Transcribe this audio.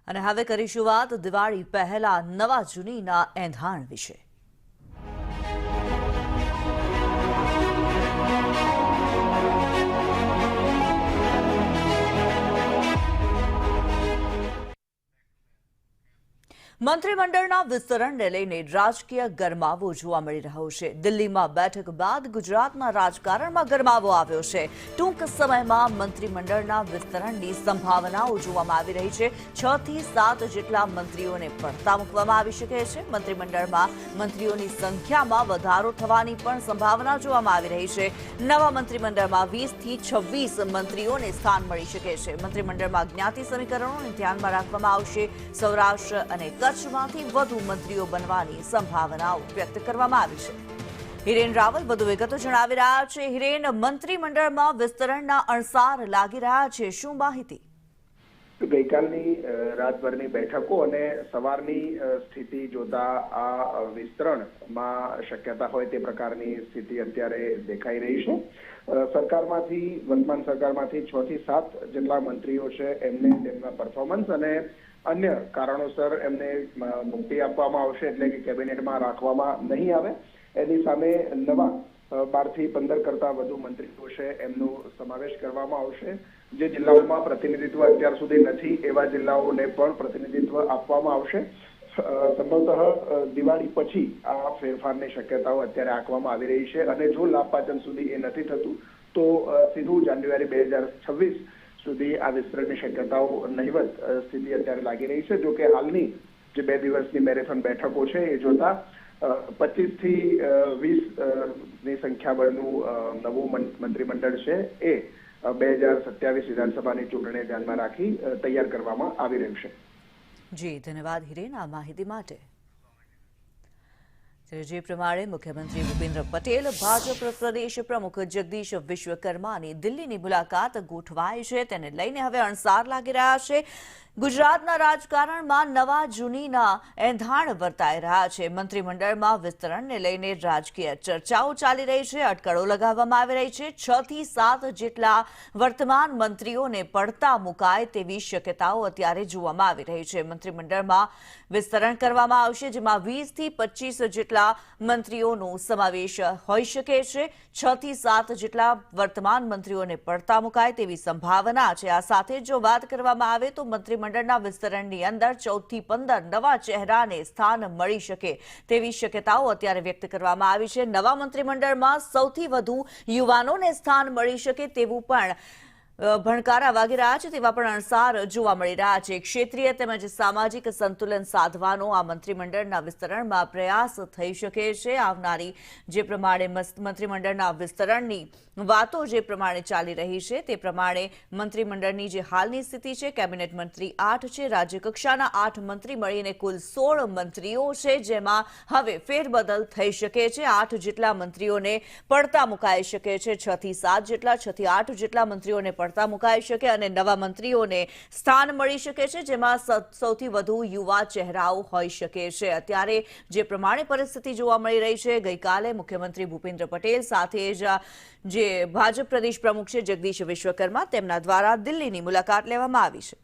અને હવે કરીશું વાત દિવાળી પહેલા નવા જૂનીના એંધાણ વિશે। મંત્રીમંડળના વિસ્તરણને લઈને રાજકીય ગરમાવો જોવા મળી રહ્યો છે। દિલ્હીમાં બેઠક બાદ ગુજરાતના રાજકારણમાં ગરમાવો આવ્યો છે। ટૂંક સમયમાં મંત્રીમંડળના વિસ્તરણની સંભાવનાઓ જોવામાં આવી રહી છે। 6 થી 7 જેટલા મંત્રીઓને પડતા મૂકવામાં આવી શકે છે। મંત્રીમંડળમાં મંત્રીઓની સંખ્યામાં વધારો થવાની પણ સંભાવના જોવામાં આવી રહી છે। નવા મંત્રીમંડળમાં 20 થી 26 મંત્રીઓને સ્થાન મળી શકે છે। મંત્રીમંડળમાં જ્ઞાતિ સમીકરણોને ધ્યાનમાં રાખવામાં આવશે। સૌરાષ્ટ્ર અને કચ્છમાંથી વધુ મંત્રીઓ બનવાની સંભાવનાઓ વ્યક્ત કરવામાં આવી છે। હિરેન રાવલ વધુ વિગતો જણાવી રહ્યા છે। હિરેન, મંત્રીમંડળમાં વિસ્તરણના અણસાર લાગી રહ્યા છે, શું માહિતી? ગઈકાલની રાતભરની બેઠકો અને સવારની સ્થિતિ જોતા આ વિસ્તરણમાં શક્યતા હોય તે પ્રકારની સ્થિતિ અત્યારે દેખાઈ રહી છે। સરકારમાંથી વર્તમાન સરકારમાંથી 6 થી 7 જેટલા મંત્રીઓ છે એમને તેમના પરફોર્મન્સ અને અન્ય કારણોસર એમને મુક્તિ આપવામાં આવશે, એટલે કે કેબિનેટમાં રાખવામાં નહીં આવે। એની સામે નવા 12 થી 15 કરતા વધુ મંત્રીઓ છે એમનો સમાવેશ કરવામાં આવશે। જે જિલ્લાઓમાં પ્રતિનિધિત્વ અત્યાર સુધી નથી એવા જિલ્લાઓને પણ પ્રતિનિધિત્વ આપવામાં આવશે। સંભવતઃ દિવાળી પછી આ ફેરફારની શક્યતાઓ અત્યારે આંકવામાં આવી રહી છે અને જો લાભપાચન સુધી એ નથી થતું તો સીધું જાન્યુઆરી 2026 સુધી આ વિસ્તરણની શક્યતાઓ નહિવત સ્થિતિ અત્યારે લાગી રહી છે। જો કે હાલની જે 2 દિવસની મેરેથોન બેઠકો છે એ જોતા 25 થી 20 ની સંખ્યાબળનું નવું મંત્રીમંડળ છે એ 2027 વિધાનસભાની ચૂંટણી ધ્યાનમાં રાખી તૈયાર કરવામાં આવી રહ્યું છે। જી ધન્યવાદ હિરેન આ માહિતી માટે। જે પ્રમાણે મુખ્યમંત્રી ભૂપેન્દ્ર પટેલ, ભાજપ પ્રદેશ પ્રમુખ જગદીશ વિશ્વકર્માની દિલ્હીની મુલાકાત ગોઠવાઈ છે, તેને લઈને હવે અણસાર લાગી રહ્યા છે। ગુજરાતના રાજકારણમાં નવા જૂનીના એંધાણ વર્તાઈ રહ્યા છે। મંત્રીમંડળમાં વિસ્તરણને લઈને રાજકીય ચર્ચાઓ ચાલી રહી છે, અટકળો લગાવવામાં આવી રહી છે। 6 થી 7 જેટલા વર્તમાન મંત્રીઓને પડતા મુકાય તેવી શક્યતાઓ અત્યારે જોવામાં આવી રહી છે। મંત્રીમંડળમાં વિસ્તરણ કરવામાં આવશે, જેમાં 20 થી 25 જેટલા મંત્રીઓનો સમાવેશ હોઈ શકે છે। 6 થી 7 જેટલા વર્તમાન મંત્રીઓને પડતા મુકાય તેવી સંભાવના છે। આ સાથે જો વાત કરવામાં આવે તો મંત્રીમંડળના વિસ્તરણની અંદર 14 થી 15 નવા ચહેરાને સ્થાન મળી શકે તેવી શક્યતાઓ અત્યારે વ્યક્ત કરવામાં આવી છે। નવા મંત્રીમંડળમાં સૌથી વધુ યુવાનોને સ્થાન મળી શકે તેવું પણ ભણકારા વાગી રહ્યા છે, તેવા પણ અણસાર જોવા મળી રહ્યા છે। ક્ષેત્રીય તેમજ સામાજિક સંતુલન સાધવાનો આ મંત્રીમંડળના વિસ્તરણમાં પ્રયાસ થઈ શકે છે। આવનારી જે પ્રમાણે મંત્રીમંડળના વિસ્તરણની વાતો જે પ્રમાણે ચાલી રહી છે તે પ્રમાણે મંત્રીમંડળની જે હાલની સ્થિતિ છે, કેબિનેટ મંત્રી 8 છે, રાજ્યકક્ષાના 8 મંત્રી મળીને કુલ 16 મંત્રીઓ છે, જેમાં હવે ફેરબદલ થઈ શકે છે। 8 જેટલા મંત્રીઓને પડતા મુકાઈ શકે છે, 6 થી 7 જેટલા, 6 થી 8 જેટલા મંત્રીઓને પડતા મુકાઈ શકે અને નવા મંત્રીઓને સ્થાન મળી શકે છે, જેમાં સૌથી વધુ યુવા ચહેરાઓ હોઈ શકે છે। અત્યારે જે પ્રમાણે પરિસ્થિતિ જોવા મળી રહી છે, ગઈકાલે મુખ્યમંત્રી ભૂપેન્દ્ર પટેલ સાથે જ જે ભાજપ પ્રદેશ પ્રમુખ છે જગદીશ વિશ્વકર્મા તેમના દ્વારા દિલ્હીની મુલાકાત લેવામાં આવી છે।